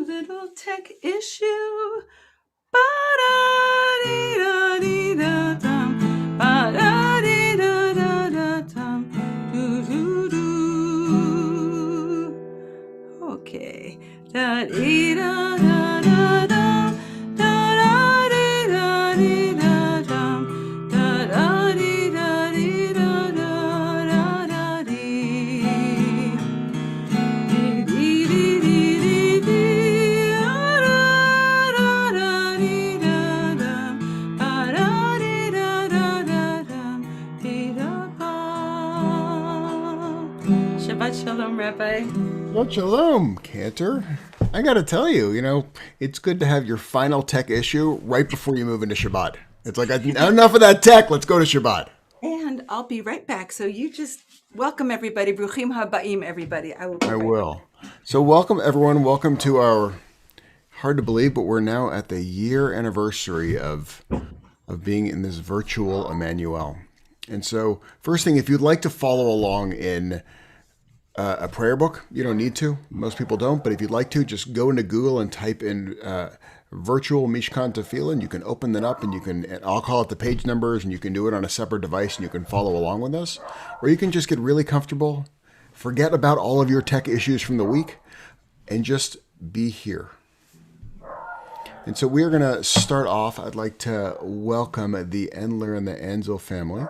Little tech issue. Ba-da-dee-da-dee-da-dum. Ba-da-dee-da-da-da-dum. Doo-doo-doo. Okay. Da-dee-da-da-da-dum. Da-da-dee-da-dee-da-dum. Da-da-dee-da-dee-da-da-da-dee. Shabbat Shalom, Rabbi. Shabbat Shalom, Cantor. I gotta tell you, it's good to have your final tech issue right before you move into Shabbat. It's like, enough of that tech, let's go to Shabbat. And I'll be right back. So you just welcome everybody. Bruchim habaim, everybody. I will. I will. So welcome, everyone. Welcome to our, hard to believe, but we're now at the year anniversary of being in this virtual Emanu-El. And so, first thing, if you'd like to follow along in a prayer book, you don't need to. Most people don't. But if you'd like to, just go into Google and type in virtual Mishkan Tefillah. You can open that up and I'll call it the page numbers, and you can do it on a separate device and you can follow along with us. Or you can just get really comfortable, forget about all of your tech issues from the week, and just be here. And so we're going to start off. I'd like to welcome the Endler and the Ansel family.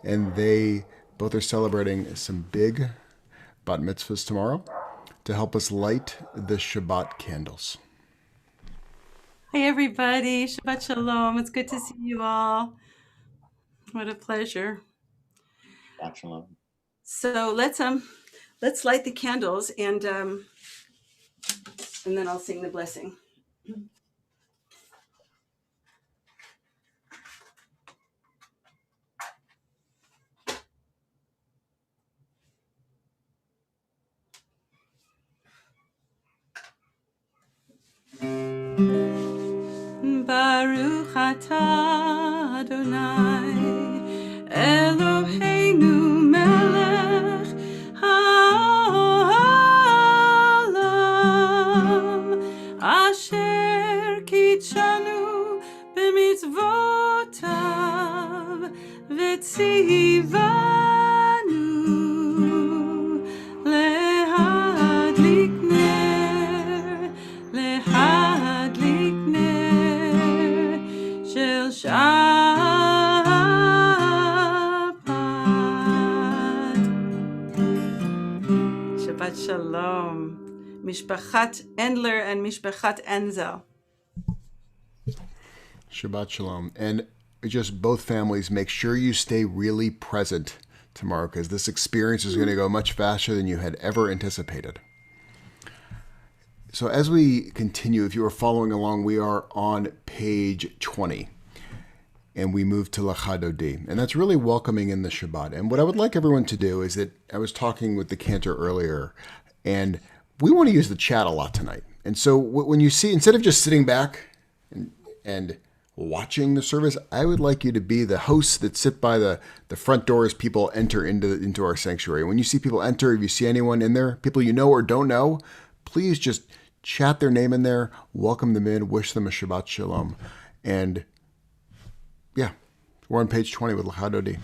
And they both are celebrating some big bat mitzvahs tomorrow to help us light the Shabbat candles. Hi, everybody. Shabbat Shalom. It's good to see you all. What a pleasure. Shabbat Shalom. So let's light the candles, and then I'll sing the blessing. Baruch atah Adonai Eloheinu melech haolam asher kitshanu b'mitzvotav v'tzivanu lehadlik ner shel Shabbat. Mishpachat Endler and Mishpachat Enzel. Shabbat Shalom. And just both families, make sure you stay really present tomorrow because this experience is going to go much faster than you had ever anticipated. So as we continue, if you are following along, we are on page 20. And we move to Lachadodi. And that's really welcoming in the Shabbat. And what I would like everyone to do is that I was talking with the cantor earlier, and we want to use the chat a lot tonight. And so when you see, instead of just sitting back and watching the service, I would like you to be the hosts that sit by the front door as people enter into our sanctuary. When you see people enter, if you see anyone in there, people you know or don't know, please just chat their name in there, welcome them in, wish them a Shabbat Shalom. And yeah, we're on page 20 with Lachadodi.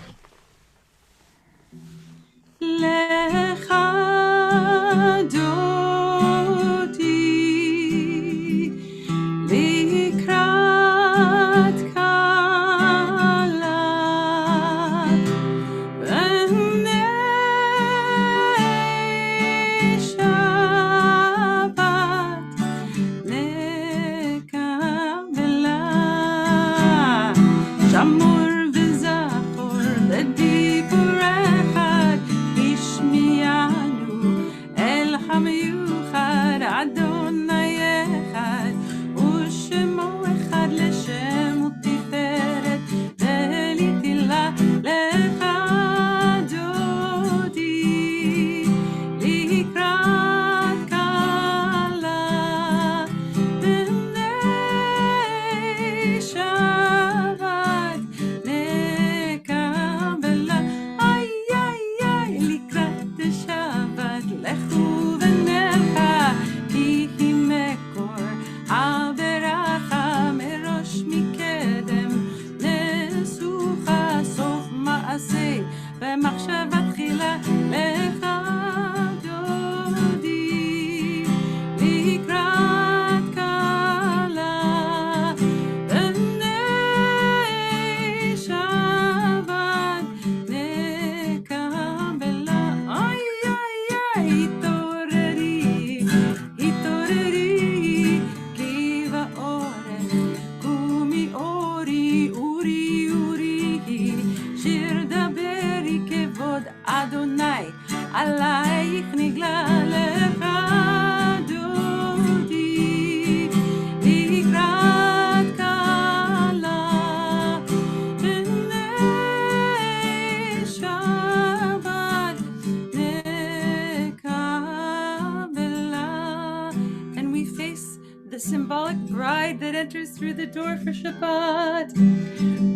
Symbolic bride that enters through the door for Shabbat.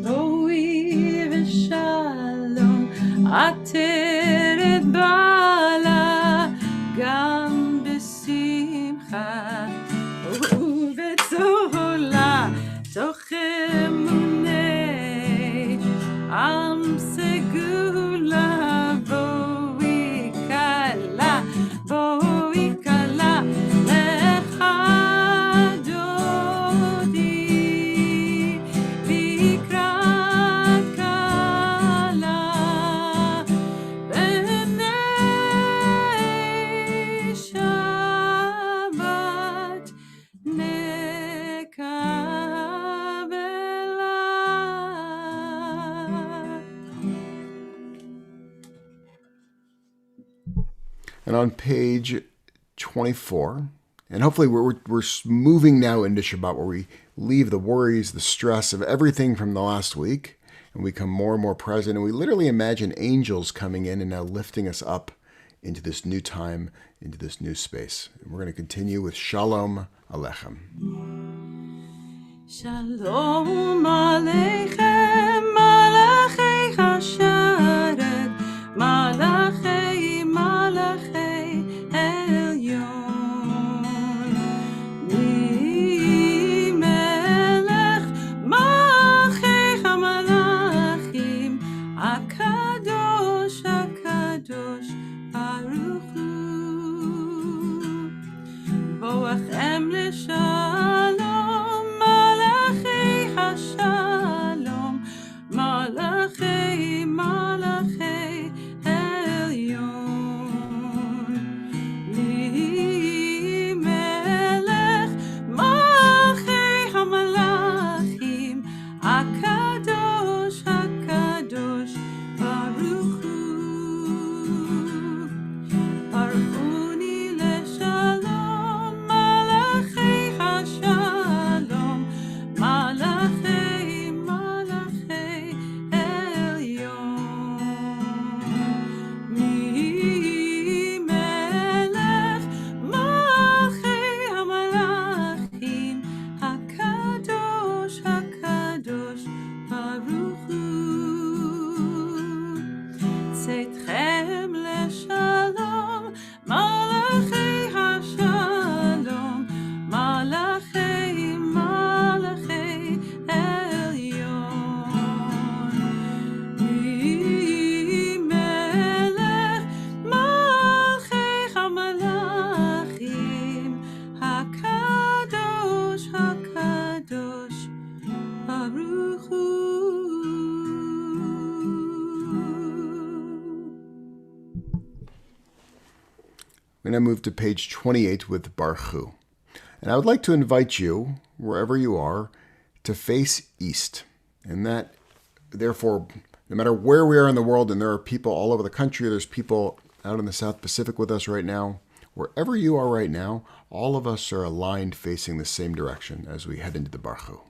Roi v'shalom ateret bala gam b'simcha u'vetzola toch emunei am segula boi kala And on page 24, and hopefully we're moving now into Shabbat where we leave the worries, the stress of everything from the last week, and we become more and more present, and we literally imagine angels coming in and now lifting us up into this new time, into this new space. And we're going to continue with Shalom Aleichem. Shalom Aleichem, Malachei Hasharet, Malachei Elyon, Melech Malachei HaMalachim, Akadosh, Akadosh, Baruch Hu, Boachem L'Shalom, Malachei Hashalom, מלאכי עליון. מלך מלכי המלאכים, הקדוש הקדוש ברוך הוא. We're going to move to page 28 with Baruch Hu. And I would like to invite you, wherever you are, to face east. And that, therefore, no matter where we are in the world, and there are people all over the country, there's people out in the South Pacific with us right now, wherever you are right now, all of us are aligned facing the same direction as we head into the Baruch Hu.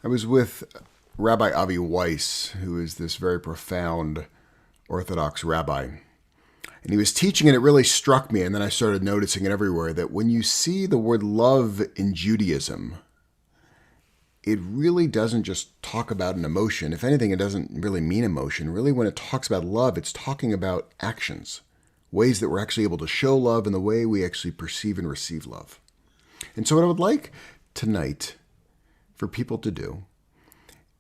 I was with Rabbi Avi Weiss, who is this very profound Orthodox rabbi. And he was teaching, and it really struck me, and then I started noticing it everywhere, that when you see the word love in Judaism, it really doesn't just talk about an emotion. If anything, it doesn't really mean emotion. Really, when it talks about love, it's talking about actions, ways that we're actually able to show love and the way we actually perceive and receive love. And so what I would like tonight for people to do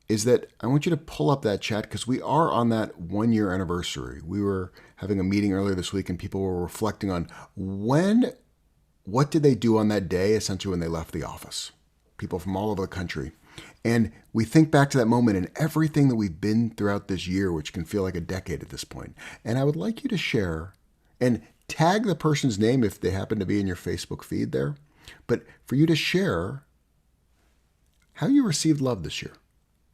is that I want you to pull up that chat, because we are on that 1 year anniversary. We were having a meeting earlier this week and people were reflecting on what did they do on that day, essentially when they left the office. People from all over the country. And we think back to that moment and everything that we've been throughout this year, which can feel like a decade at this point. And I would like you to share and tag the person's name if they happen to be in your Facebook feed there, but for you to share how you received love this year.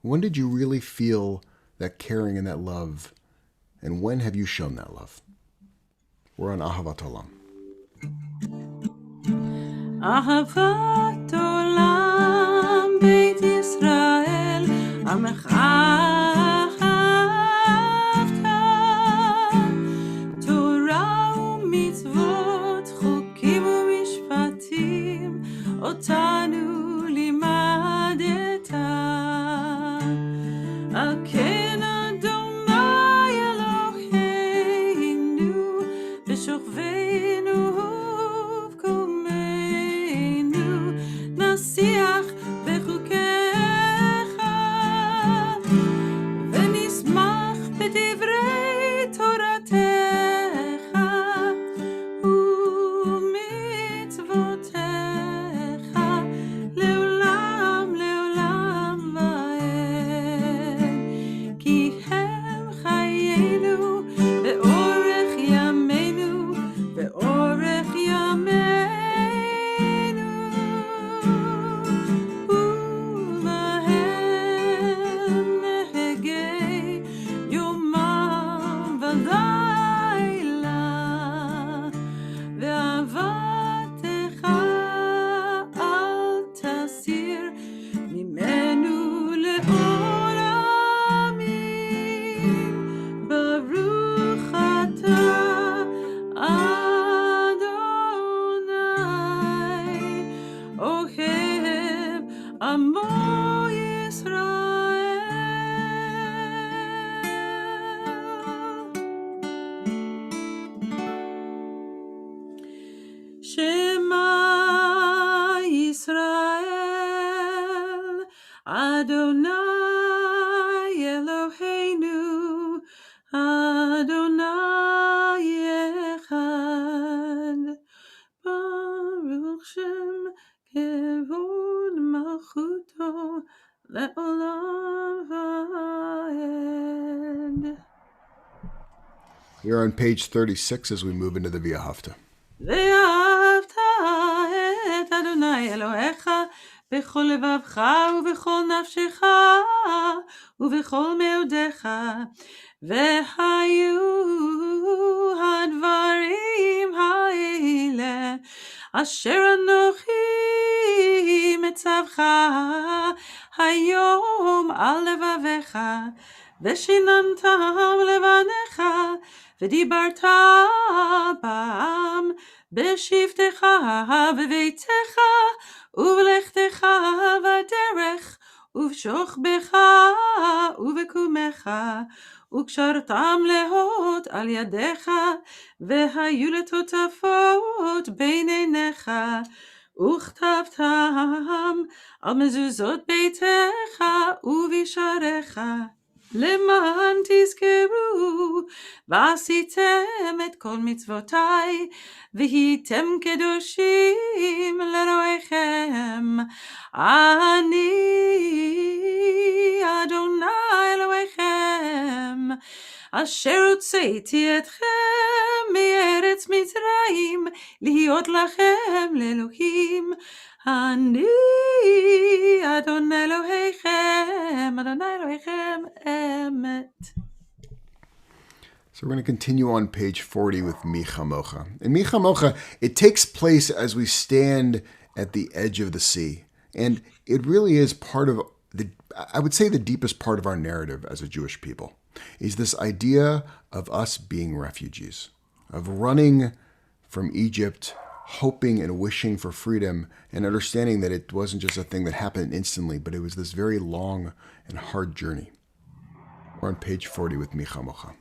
When did you really feel that caring and that love? And when have you shown that love? We're on Ahavat Olam. אהבת עולם בית ישראל, עמך אהבת, תורה ומצוות, חוקים ומשפטים, אותנו לימדת. על כן אדוני אלוהינו בשוכבנו ובקומנו, נשיח בחוקיך ונשמח בדברי תורתך ומצוותיך לעולם לעולם ועד, כי הם חיינו באורך ימינו באורך ימינו, ובהם נהגי יומם ולילה, ואהבתך אל תסיר ממנו לעולמים. ברוך אתה אדוני אוהב עמו ישראל. שמע ישראל אדוני אלוהינו אדוני אחד. ברוך Shem kevod malchuto le'olam va'ed. We're on page 36 as we move into the Via Hafta. ואהבת את אדוני אלוהיך בכל לבבך ובכל נפשך ובכל מאודיך. והיו הדברים האלה אשר אנוכי מצווך היום על לבביך, ושיננתם לבניך, ודיברת בם בשבתך בביתך ובלכתך בדרך ובשוכבך ובקומך, וקשרתם להות על ידיך, והיו לטוטפות בין עיניך, וכתבתם על מזוזות ביתך ובשעריך, למען תזכרו ועשיתם את כל מצוותיי, והייתם קדושים לאלוהיכם. אני אדוני אלוהיכם, אשר הוצאתי אתכם מארץ מצרים, להיות לכם לאלוהים. אני אדוני אלוהיכם, אדוני אלוהיכם אמת. So we're going to continue on page 40 with Mi Chamocha. In Mi Chamocha, it takes place as we stand at the edge of the sea. And it really is part of, I would say the deepest part of our narrative as a Jewish people, is this idea of us being refugees, of running from Egypt, hoping and wishing for freedom, and understanding that it wasn't just a thing that happened instantly, but it was this very long and hard journey. We're on page 40 with Mi Chamocha.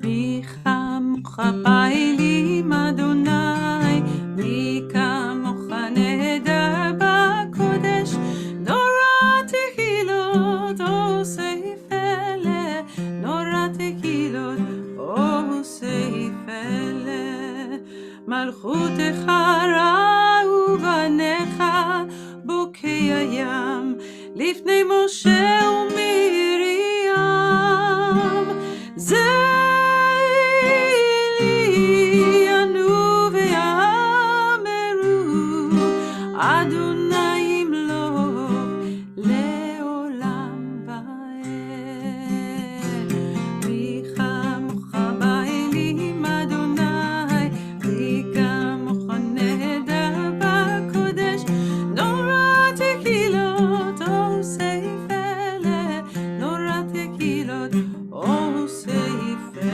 מי כמוך פעילים אדוני, מי כמוך נהדר בקודש, נורא תהילות עושה פלא, נורא תהילות עושה פלא. מלכותך ראו בניך בוקע ים, לפני משה ומרים. זעינו ויאמרו אדוני ימלוך לעולם ועד. מי כמוך באלים אדוני, מי כמוך נהדר בקודש, נורא תהילות עושה פלא, נורא תהילות עושה פלא.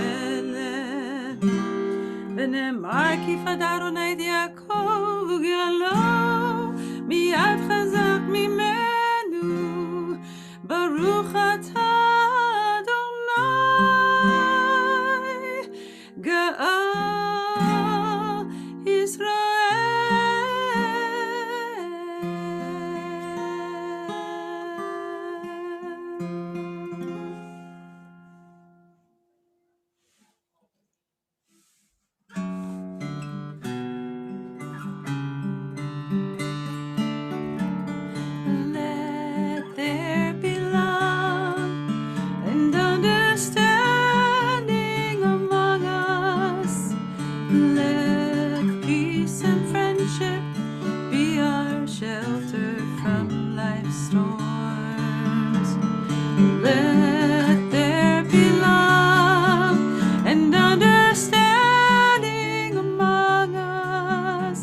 ונאמר כי פדרוני את יעקב וגאלו מיד חזק ממנו, ברוך אתה אדוני גאל ישראל. Let there be love and understanding among us. Let peace and friendship be our shelter from life's storms. Let there be love and understanding among us.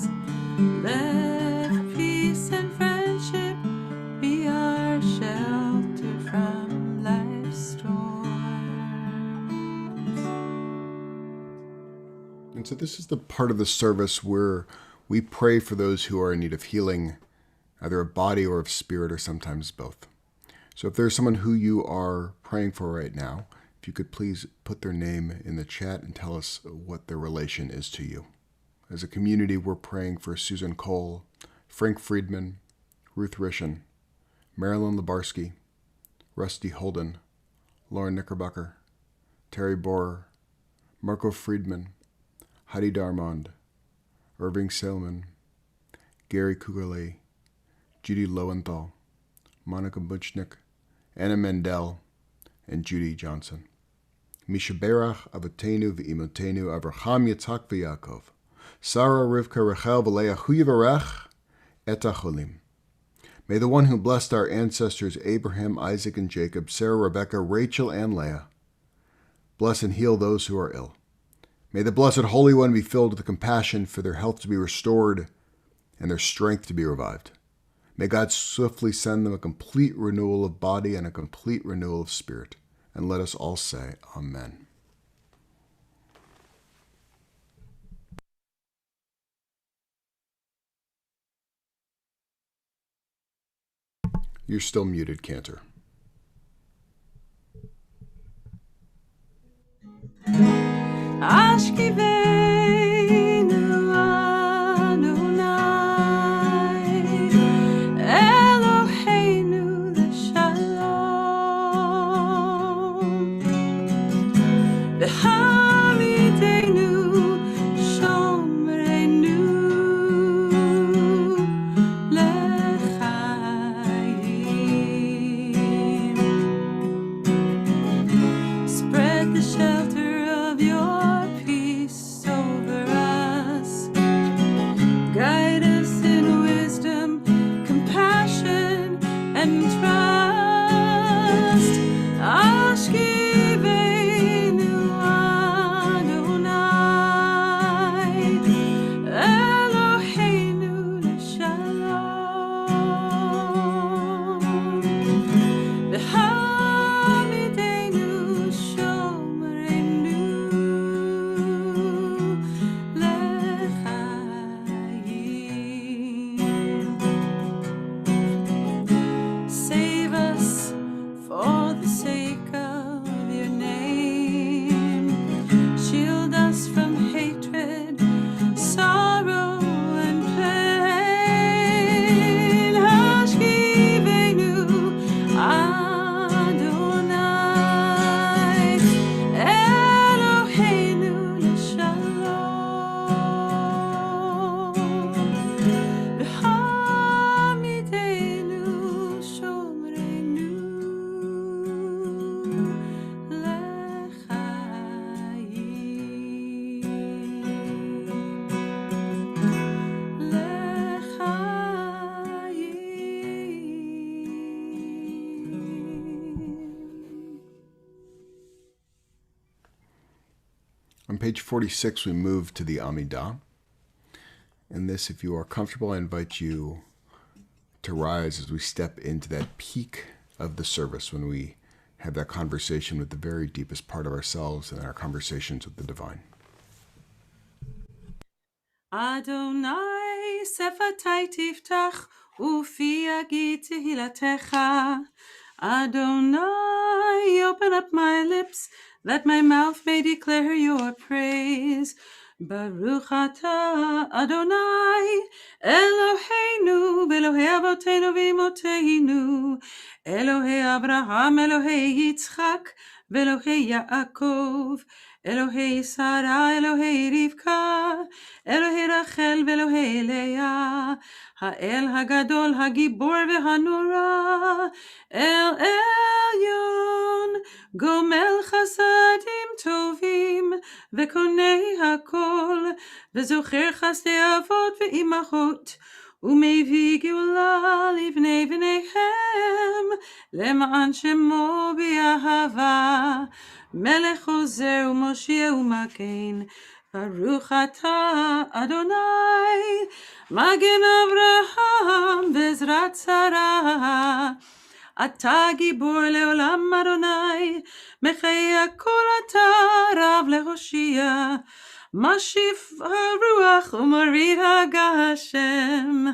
Let peace and friendship be our shelter from life's storms. And so this is the part of the service where we pray for those who are in need of healing, either of body or of spirit, or sometimes both. So if there's someone who you are praying for right now, if you could please put their name in the chat and tell us what their relation is to you. As a community, we're praying for Susan Cole, Frank Friedman, Ruth Rishin, Marilyn Lebarsky, Rusty Holden, Lauren Knickerbocker, Terry Borer, Marco Friedman, Heidi Darmond, Irving Salmon, Gary Kugerle, Judy Lowenthal, Monica Butchnick, Anna Mendel, and Judy Johnson. Misha Berach, Avotenu v'imotenu, Avraham Yitzhak v'Yaakov, Sarah, Rivka, Rachel, v'Leah, hu yivarech et acholim. May the one who blessed our ancestors Abraham, Isaac, and Jacob, Sarah, Rebekah, Rachel, and Leah, bless and heal those who are ill. May the Blessed Holy One be filled with compassion for their health to be restored and their strength to be revived. May God swiftly send them a complete renewal of body and a complete renewal of spirit. And let us all say, Amen. You're still muted, Cantor. Ashkivenu Adonai, Eloheinu l'shalom, v'hamidenu shomrenu l'chaim. Spread the shelter of your peace over us. Guide us in wisdom, compassion, and trust. Ashkivenu Adonai, Eloheinu l'shalom, v'hamidenu shomrenu l'chaim. Save us for the sake of your name. Shield us from hatred, sorrow, and pain. Ashkivenu Adonai, Eloheinu l'shalom, v'hamidenu shomrenu l'chaim. On page 46, we move to the Amidah. In this, if you are comfortable, I invite you to rise as we step into that peak of the service when we have that conversation with the very deepest part of ourselves and our conversations with the divine. Adonai sefatai tiftach ufi yagid tehilatecha. Adonai, open up my lips, that my mouth may declare your praise. Baruch atah Adonai, Eloheinu, Elohei Avotenu v'Imoteinu, Elohei Abraham, Elohei Yitzchak, v'Elohei Yaakov, Elohei Sarah, Elohei Rivka, Elohei Rachel v'Elohei Leah, Ha'el Hagadol, Hagibor v'Hanura, El Elyon, Gomel Chasadim Tovim, v'Konei Hakol, v'Zocher Chasdei Avot v'Imachot, ומביא גאולה לבני בניהם, למען שמו באהבה, מלך עוזר ומושיע ומגן. ברוך אתה אדוני, מגן אברהם בעזרת שרה. אתה גיבור לעולם אדוני, מחיי הכל אתה רב להושיע. משיף הרוח ומוריד הגשם,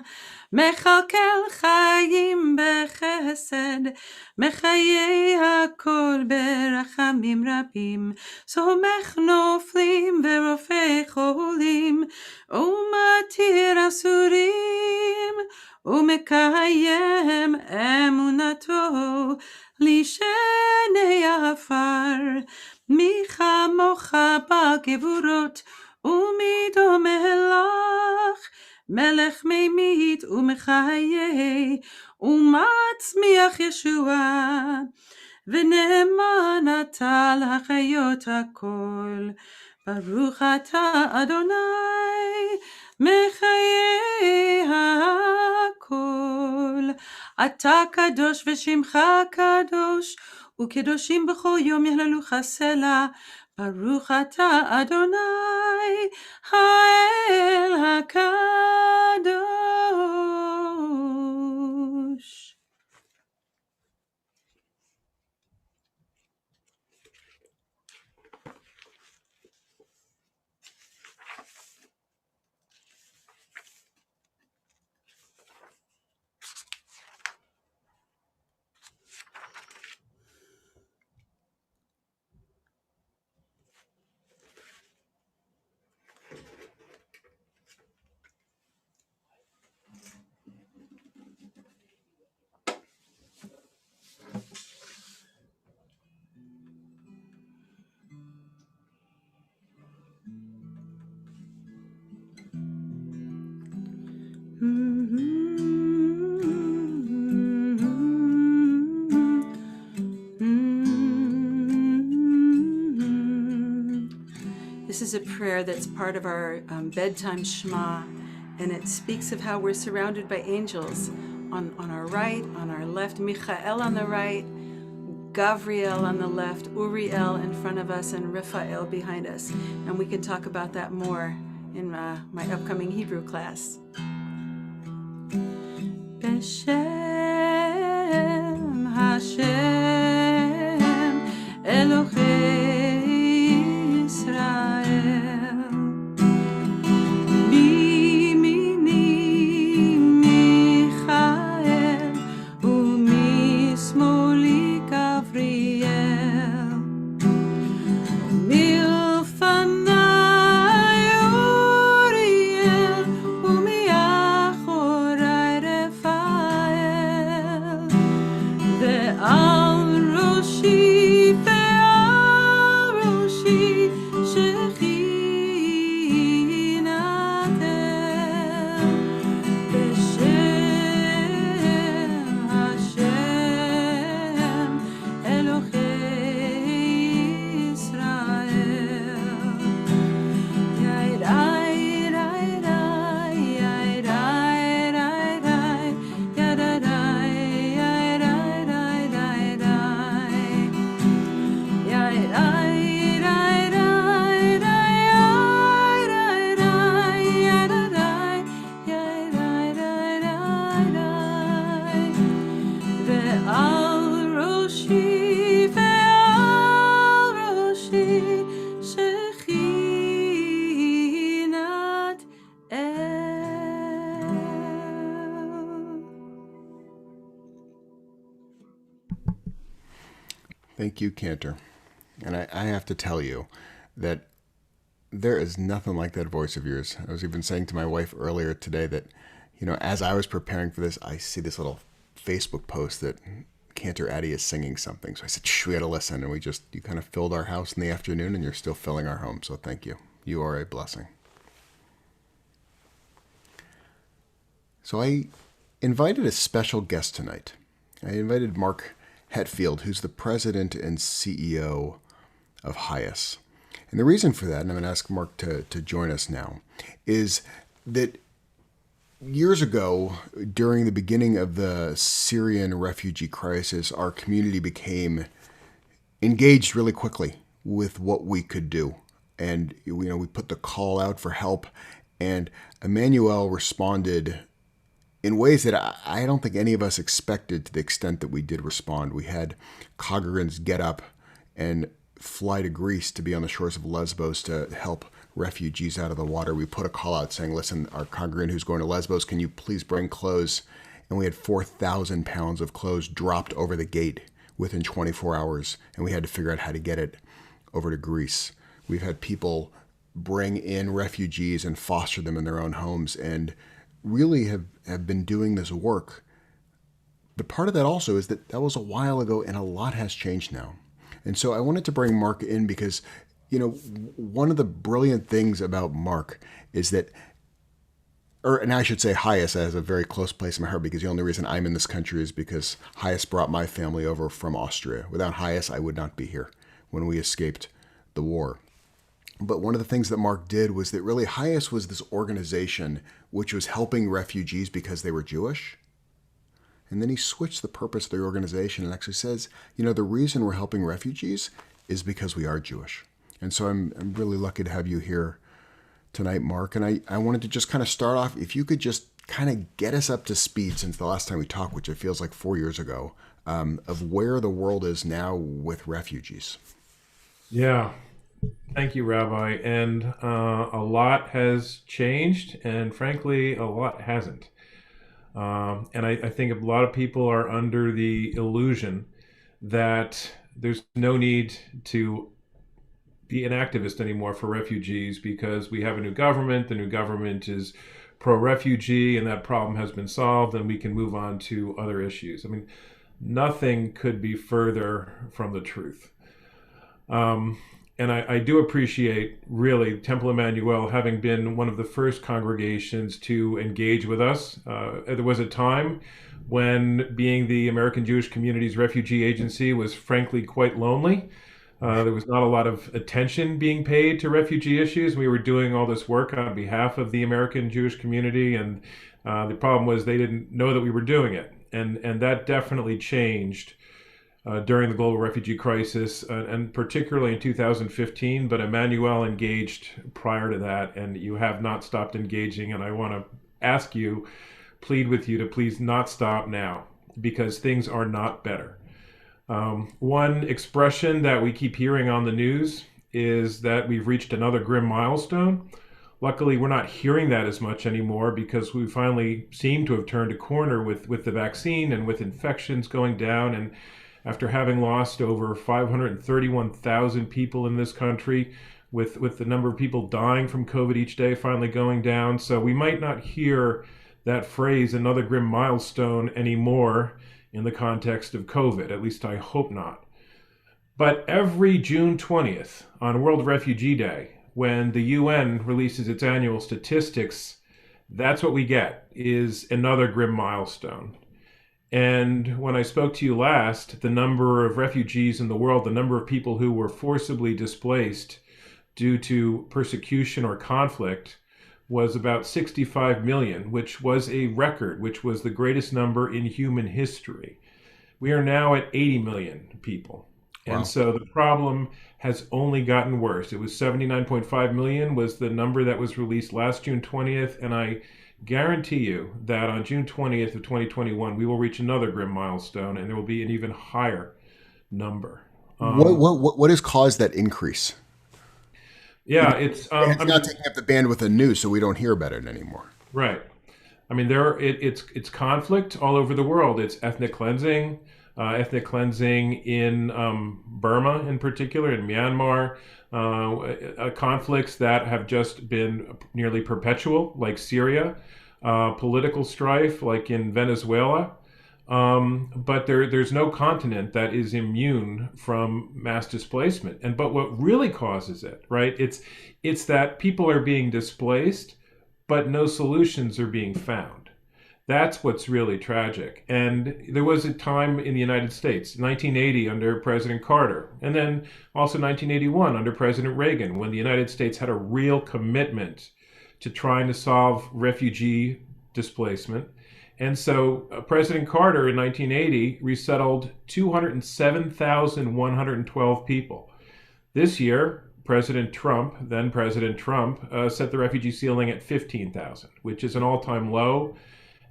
מכלכל חיים בחסד, מחיי הכל ברחמים רבים, סומך נופלים ורופא חולים, ומתיר אסורים, ומקיים אמונתו לשני עפר. מי כמוך בגבורות ומי דומה לך, מלך ממית ומחיה, ומצמיח ישועה, ונאמן אתה לחיות הכל. ברוך אתה אדוני, מחיי הכל. אתה קדוש ושמך קדוש, וקדושים בכל יום יהללוך סלה. ברוך אתה אדוני, האל הקדוש. This is a prayer that's part of our bedtime Shema, and it speaks of how we're surrounded by angels on our right, on our left, Michael on the right, Gavriel on the left, Uriel in front of us, and Raphael behind us. And we can talk about that more in my upcoming Hebrew class. Beshem Hashem Elohei Israel, מימיני מיכאל ומשמאלי גבריאל, מלפניי אוריאל ומאחוריי רפאל, ועל ראשי ועל ראשי שכינת אל. בשם השם אלוהי ישראל. יאיראי ראי ראי, יאיראי ראי ראי, ידאיראי יאיראי ראי ראי ראי, יאיראי ראי ראי ראי, יאיראי ראי ידאיראי יאיראי ראי ראי, ועל ראשי ועל ראשי שכינת אל. Thank you, Cantor. And I have to tell you that there is nothing like that voice of yours. I was even saying to my wife earlier today that, as I was preparing for this, I see this little Facebook post that Cantor Addy is singing something. So I said, shh, we got to listen. And you kind of filled our house in the afternoon, and you're still filling our home. So thank you. You are a blessing. So I invited a special guest tonight. I invited Mark Hetfield, who's the president and CEO of Hyas. And the reason for that, and I'm going to ask Mark to join us now, is that years ago, during the beginning of the Syrian refugee crisis, our community became engaged really quickly with what we could do. And we put the call out for help, and Emanu-El responded in ways that I don't think any of us expected to the extent that we did respond. We had Congregants get up and fly to Greece to be on the shores of Lesbos to help refugees out of the water. We put a call out saying, listen, our congregant who's going to Lesbos, can you please bring clothes? And we had 4,000 pounds of clothes dropped over the gate within 24 hours, and we had to figure out how to get it over to Greece. We've had people bring in refugees and foster them in their own homes, and really have been doing this work. But part of that also is that was a while ago, and a lot has changed now. And so I wanted to bring Mark in because One of the brilliant things about Mark is that, and I should say Hyas has a very close place in my heart, because the only reason I'm in this country is because Hyas brought my family over from Austria. Without Hyas, I would not be here when we escaped the war. But one of the things that Mark did was that really Hyas was this organization which was helping refugees because they were Jewish. And then he switched the purpose of the organization and actually says, the reason we're helping refugees is because we are Jewish. And so I'm really lucky to have you here tonight, Mark. And I wanted to just kind of start off, if you could just kind of get us up to speed since the last time we talked, which it feels like 4 years ago, of where the world is now with refugees. Yeah. Thank you, Rabbi. And a lot has changed, and frankly, a lot hasn't. And I think a lot of people are under the illusion that there's no need to be an activist anymore for refugees because we have a new government. The new government is pro-refugee, and that problem has been solved, and we can move on to other issues. I mean, nothing could be further from the truth. And I do appreciate, really, Temple Emanu-El having been one of the first congregations to engage with us. There was a time when being the American Jewish Community's refugee agency was frankly quite lonely. There was not a lot of attention being paid to refugee issues. We were doing all this work on behalf of the American Jewish community, and the problem was they didn't know that we were doing it. And that definitely changed during the global refugee crisis, and particularly in 2015, but Emanu-El engaged prior to that, and you have not stopped engaging, and I want to ask you, plead with you to please not stop now, because things are not better. One expression that we keep hearing on the news is that we've reached another grim milestone. Luckily, we're not hearing that as much anymore because we finally seem to have turned a corner with the vaccine and with infections going down, and after having lost over 531,000 people in this country, with the number of people dying from COVID each day finally going down. So we might not hear that phrase, another grim milestone, anymore in the context of COVID. At least I hope not. But every June 20th, on World Refugee Day, when the UN releases its annual statistics, that's what we get, is another grim milestone. And when I spoke to you last, the number of refugees in the world, the number of people who were forcibly displaced due to persecution or conflict, was about 65 million, which was a record, which was the greatest number in human history. We are now at 80 million people. Wow. And so the problem has only gotten worse. It was 79.5 million was the number that was released last June 20th, and I guarantee you that on June 20th of 2021, we will reach another grim milestone, and there will be an even higher number. What has caused that increase? Yeah, it's not taking up the bandwidth of news, so we don't hear about it anymore. Right. I mean, it's conflict all over the world. It's ethnic cleansing in Burma in particular, in Myanmar. Conflicts that have just been nearly perpetual, like Syria, political strife, like in Venezuela. But there's no continent that is immune from mass displacement. But what really causes it, right? It's that people are being displaced, but no solutions are being found. That's what's really tragic. And there was a time in the United States, 1980 under President Carter, and then also 1981 under President Reagan, when the United States had a real commitment to trying to solve refugee displacement. And so President Carter in 1980 resettled 207,112 people. This year, then President Trump, set the refugee ceiling at 15,000, which is an all-time low,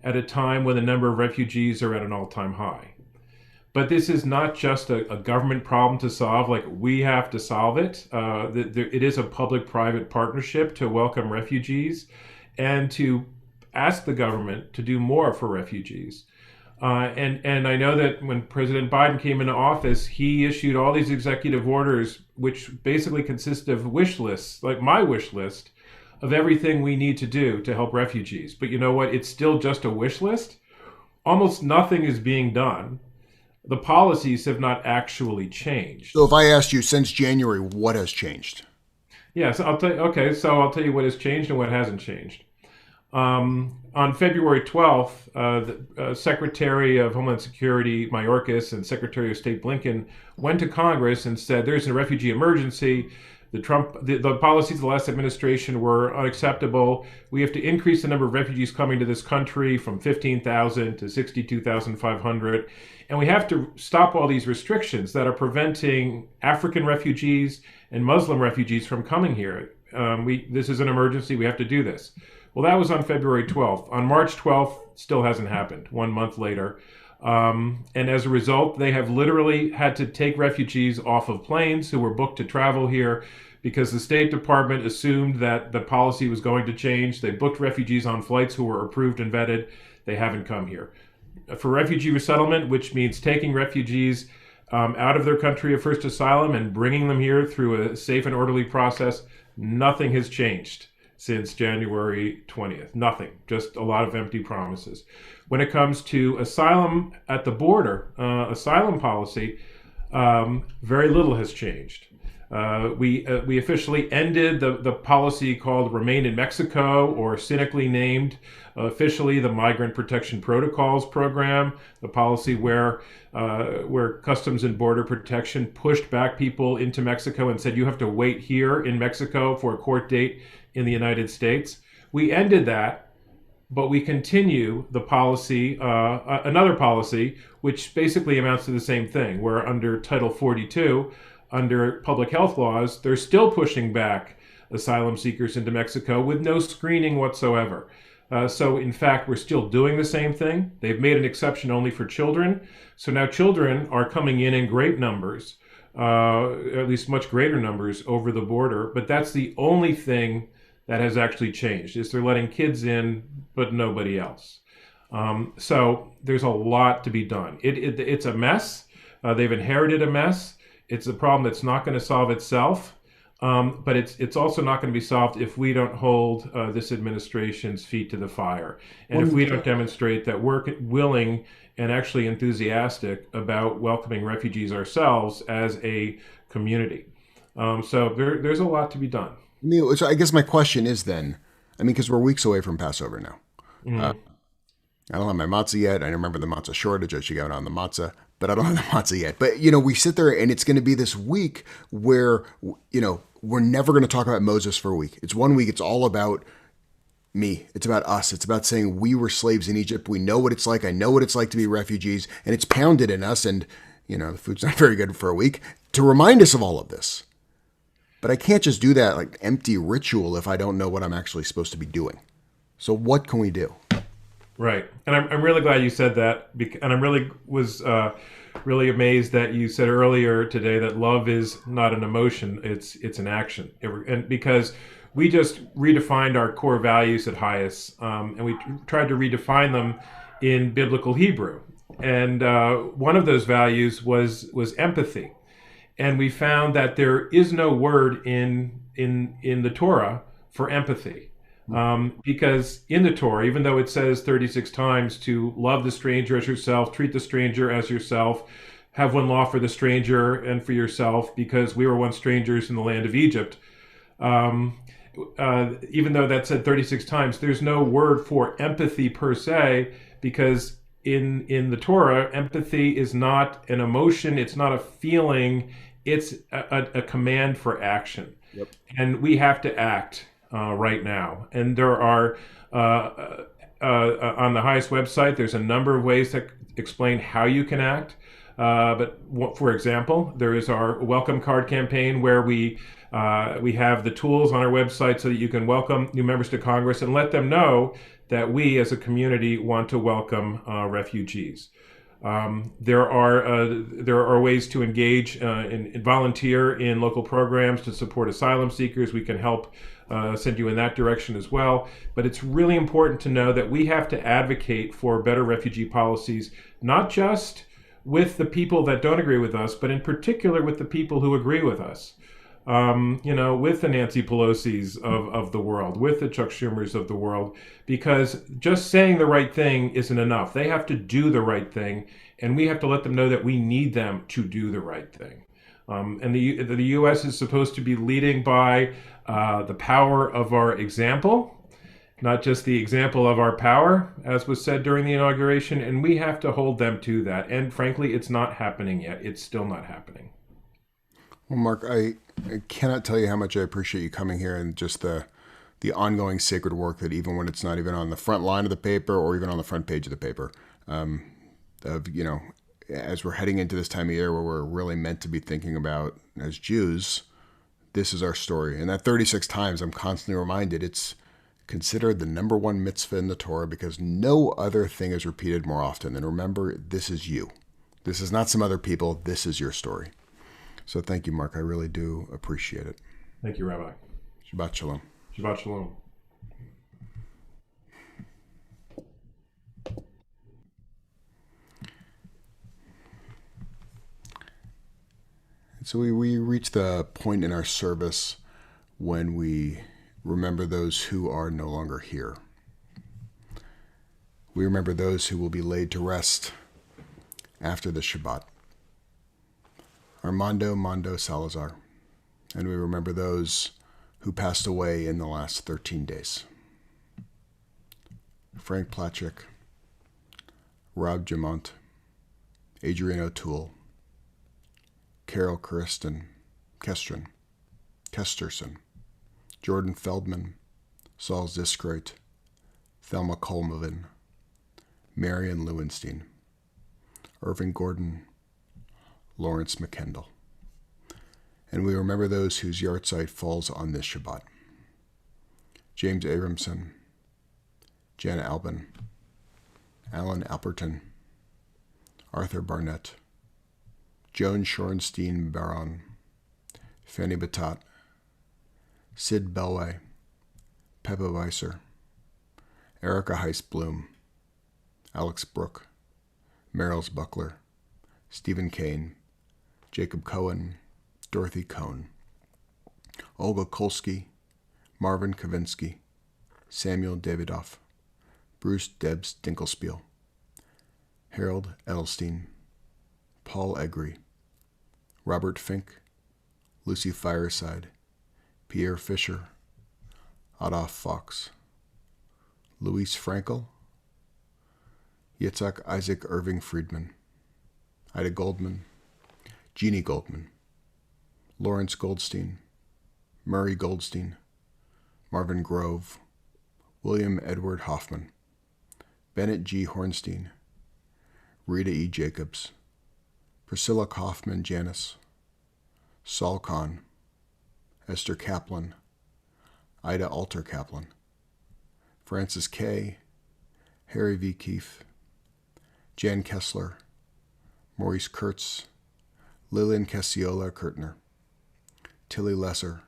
at a time when the number of refugees are at an all-time high. But this is not just a government problem to solve, like we have to solve it. It is a public-private partnership to welcome refugees and to ask the government to do more for refugees. And I know that when President Biden came into office, he issued all these executive orders, which basically consist of wish lists, like my wish list, of everything we need to do to help refugees. But you know what? It's still just a wish list. Almost nothing is being done. The policies have not actually changed. So if I asked you since January, what has changed? Yeah, so I'll tell you. Okay, so I'll tell you what has changed and what hasn't changed. On February 12th, the Secretary of Homeland Security Mayorkas and Secretary of State Blinken went to Congress and said there's a refugee emergency. The policies of the last administration were unacceptable. We have to increase the number of refugees coming to this country from 15,000 to 62,500. And we have to stop all these restrictions that are preventing African refugees and Muslim refugees from coming here. This is an emergency. We have to do this. Well, that was on February 12th. On March 12th, still hasn't happened, 1 month later. And as a result, they have literally had to take refugees off of planes who were booked to travel here because the State Department assumed that the policy was going to change. They booked refugees on flights who were approved and vetted. They haven't come here. For refugee resettlement, which means taking refugees out of their country of first asylum and bringing them here through a safe and orderly process, nothing has changed since January 20th. Nothing, just a lot of empty promises. When it comes to asylum at the border, asylum policy, very little has changed. We officially ended the policy called Remain in Mexico, or cynically named officially the Migrant Protection Protocols Program, the policy where Customs and Border Protection pushed back people into Mexico and said you have to wait here in Mexico for a court date in the United States. We ended that, but we continue the policy, another policy, which basically amounts to the same thing, where under Title 42, under public health laws, they're still pushing back asylum seekers into Mexico with no screening whatsoever. So in fact, we're still doing the same thing. They've made an exception only for children. So now children are coming in great numbers, at least much greater numbers over the border. But that's the only thing that has actually changed, is they're letting kids in, but nobody else. So there's a lot to be done. It's a mess. They've inherited a mess. It's a problem that's not going to solve itself, but it's also not going to be solved if we don't hold this administration's feet to the fire, and if we don't demonstrate that we're willing and actually enthusiastic about welcoming refugees ourselves as a community. So there's a lot to be done. So I guess my question is then, because we're weeks away from Passover now. Mm-hmm. I don't have my matzah yet. I remember the matzah shortage. I should go on the matzah, but I don't have the matzah yet. But, we sit there and it's going to be this week where, we're never going to talk about Moses for a week. It's 1 week. It's all about me. It's about us. It's about saying we were slaves in Egypt. We know what it's like. I know what it's like to be refugees, and it's pounded in us. And, the food's not very good for a week to remind us of all of this. But I can't just do that like empty ritual if I don't know what I'm actually supposed to be doing. So what can we do? Right. And I'm really glad you said that. And I really was really amazed that you said earlier today that love is not an emotion, it's an action. And because we just redefined our core values at Highest, and we tried to redefine them in biblical Hebrew. And one of those values was empathy. And we found that there is no word in the Torah for empathy. Because in the Torah, even though it says 36 times to love the stranger as yourself, treat the stranger as yourself, have one law for the stranger and for yourself, because we were once strangers in the land of Egypt. Even though that said 36 times, there's no word for empathy per se, because in the Torah, empathy is not an emotion, it's not a feeling, it's a command for action. Yep. And we have to act right now. And there are, on the Highest website, there's a number of ways to explain how you can act. But for example, there is our welcome card campaign where we have the tools on our website so that you can welcome new members to Congress and let them know that we as a community want to welcome refugees. There are ways to engage and volunteer in local programs to support asylum seekers. We can help send you in that direction as well. But it's really important to know that we have to advocate for better refugee policies, not just with the people that don't agree with us, but in particular with the people who agree with us. With the Nancy Pelosi's of the world, with the Chuck Schumers of the world, because just saying the right thing isn't enough. They have to do the right thing, and we have to let them know that we need them to do the right thing. And the U.S. is supposed to be leading by the power of our example, not just the example of our power, as was said during the inauguration, and we have to hold them to that. And frankly, it's not happening yet. It's still not happening. Well, Mark, I cannot tell you how much I appreciate you coming here and just the ongoing sacred work that even when it's not even on the front line of the paper or even on the front page of the paper, as we're heading into this time of year where we're really meant to be thinking about, as Jews, this is our story. And that 36 times, I'm constantly reminded it's considered the number one mitzvah in the Torah because no other thing is repeated more often. And remember, this is you. This is not some other people. This is your story. So thank you, Mark. I really do appreciate it. Thank you, Rabbi. Shabbat shalom. Shabbat shalom. So we reach the point in our service when we remember those who are no longer here. We remember those who will be laid to rest after the Shabbat. Armando Mondo Salazar. And we remember those who passed away in the last 13 days. Frank Plachik, Rob Jamont, Adrian O'Toole, Carol Kesterson, Jordan Feldman, Saul Ziskroit, Thelma Colmovin, Marion Lewenstein, Irving Gordon, Lawrence McKendall. And we remember those whose yahrzeit falls on this Shabbat. James Abramson, Jana Albin, Alan Alperton, Arthur Barnett, Joan Shorenstein Baron, Fanny Batat, Sid Belway, Peppa Weiser, Erica Heiss-Bloom, Alex Brook, Meryl's Buckler, Stephen Kane, Jacob Cohen, Dorothy Cohn, Olga Kolsky, Marvin Kavinsky, Samuel Davidoff, Bruce Debs Dinkelspiel, Harold Edelstein, Paul Egri, Robert Fink, Lucy Fireside, Pierre Fisher, Adolf Fox, Louise Frankel, Yitzhak Isaac Irving Friedman, Ida Goldman, Jeannie Goldman, Lawrence Goldstein, Murray Goldstein, Marvin Grove, William Edward Hoffman, Bennett G. Hornstein, Rita E. Jacobs, Priscilla Kaufman Janis, Saul Kahn, Esther Kaplan, Ida Alter Kaplan, Francis K., Harry V. Keefe, Jan Kessler, Maurice Kurtz, Lillian Cassiola Kurtner, Tilly Lesser,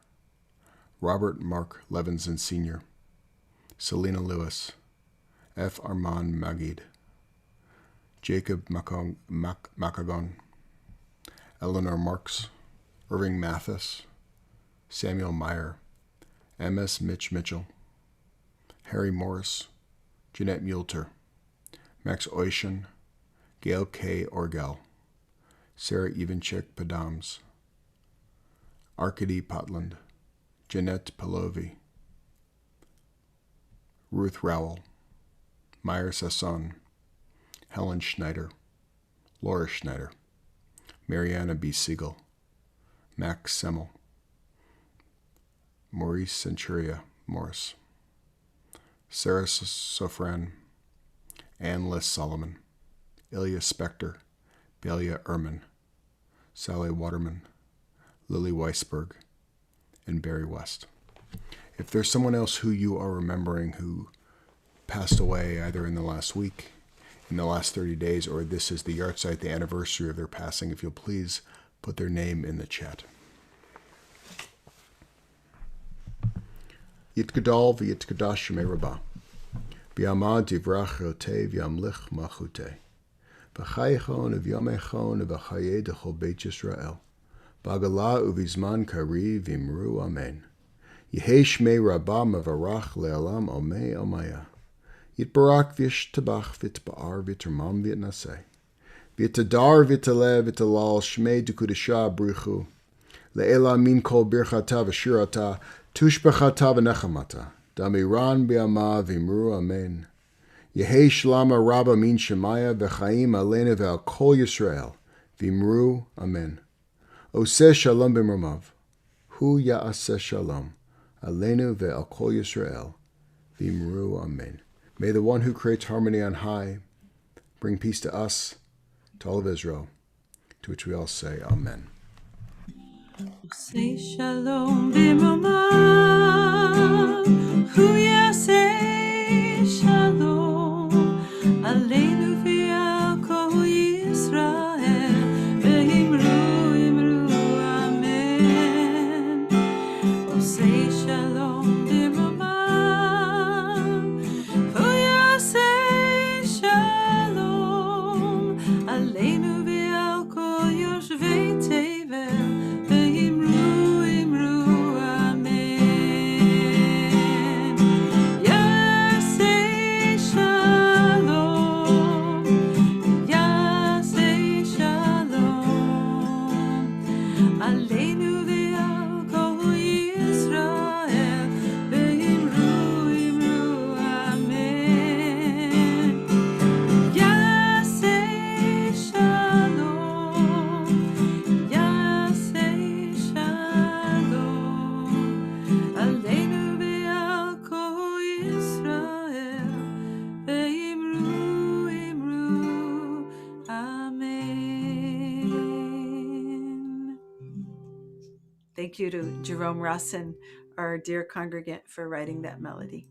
Robert Mark Levinson Sr., Selena Lewis, F. Armand Magid, Jacob Macagon, Eleanor Marks, Irving Mathis, Samuel Meyer, M.S. Mitch Mitchell, Harry Morris, Jeanette Muelter, Max Oyshin, Gail K. Orgel, Sarah Ivanchik Padams, Arkady Potland, Jeanette Palovi, Ruth Rowell, Meyer Sasson, Helen Schneider, Laura Schneider, Mariana B. Siegel, Max Semmel, Maurice Centuria Morris, Sarah Sofran, Ann Liss Solomon, Ilya Spector, Belia Ehrman, Sally Waterman, Lily Weisberg, and Barry West. If there's someone else who you are remembering who passed away either in the last week, in the last 30 days, or this is the yahrzeit, the anniversary of their passing, if you'll please put their name in the chat. Yitgadal v'yitgadash shemei Rabbah. V'yamad divrach rotei v'yamlich machutei. V'chayechon v'yamechon v'chayei d'chol Beit Yisrael. B'agalah uvizman kari v'imru amen. Yehei shmei Rabbah mevarach le'alam omei omaya. Yitbarak v'yishtabach v'yitba'ar v'yitermam v'yitnaseh. V'yitadar v'yitalev v'yitalal shmei d'kudashah bruchu. Le'ela min kol birchata v'shirata, tushbechata v'nechamata, damiran bi'ama v'imru amen. Yehi shlama rabba min shemaya v'chaim aleinu ve'al kol Yisrael, v'imru amen. Oseh shalom b'mromav, hu ya'aseh shalom, aleinu ve'al kol Yisrael, v'imru amen. May the one who creates harmony on high bring peace to us, to all of Israel, to which we all say amen. Say shalom b'mromav, hu yaseh shalom, aleinu v'al kol Yisrael, v'imru amen. Oh, say shalom b'mromav, hu yaseh shalom, aleinu v'al kol yoshvei tevel, Thank you to Jerome Rossin, our dear congregant, for writing that melody.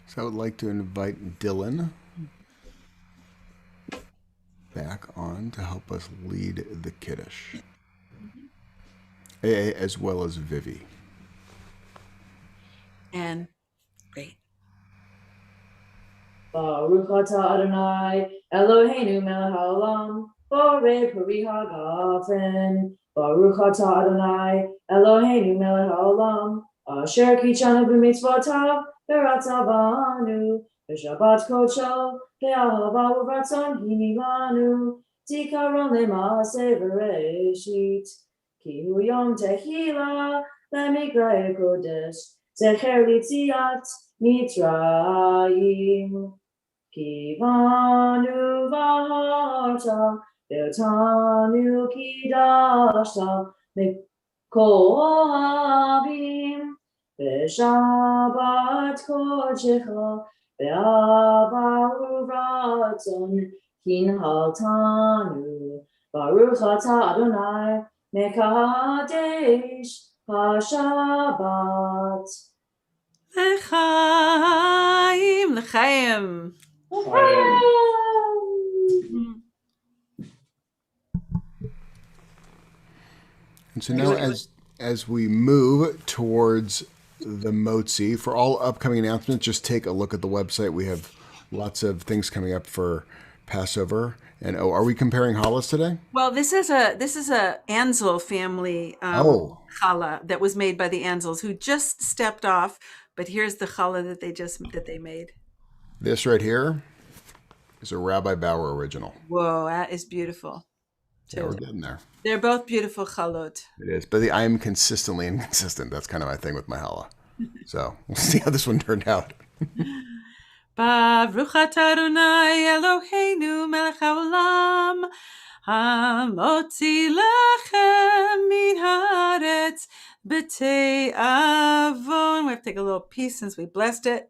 So I would like to invite Dylan back on to help us lead the Kiddush, as well as Vivi. And great. Baruch atah Adonai, Eloheinu melech haolam, borei peri hagafen. Baruch atah Adonai, Eloheinu melech haolam, asher kichanu b'mitzvotav, v'ratzavanu, v'shabbat kodsho, ve'ahava u'ratzon hinilanu, zikaron le'maaseh v'reshit, ki hu yom tehila, le'mikra'e kodesh, zecher litziat Mitzrayim. Kivanu v'harta, ve'otanu kidashta, mekohavim, ve'shabbat kodshecha, ve'ava u'ratzon kinhaltanu. Baruch atah Adonai, mekadesh hashabbat. L'chaim, l'chaim. And so now, as we move towards the Motzi, for all upcoming announcements, just take a look at the website. We have lots of things coming up for Passover. And are we comparing challahs today? Well, this is a Ansel family challah that was made by the Ansels, who just stepped off. But here's the challah that they made. This right here is a Rabbi Bauer original. Whoa, that is beautiful. Yeah, we're getting there. They're both beautiful chalot. It is, but I am consistently inconsistent. That's kind of my thing with my challah. So we'll see how this one turned out. Baruch atah Adonai Eloheinu melech haolam, hamotzi lachem min haaretz b'tei avon. We have to take a little piece since we blessed it.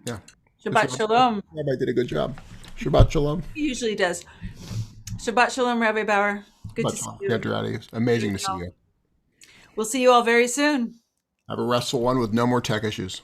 Yeah. Shabbat shalom. Rabbi did a good job. Shabbat shalom. He usually does. Shabbat shalom, Rabbi Bauer. Good to see you. It's amazing to see you. We'll see you all very soon. Have a restful one with no more tech issues.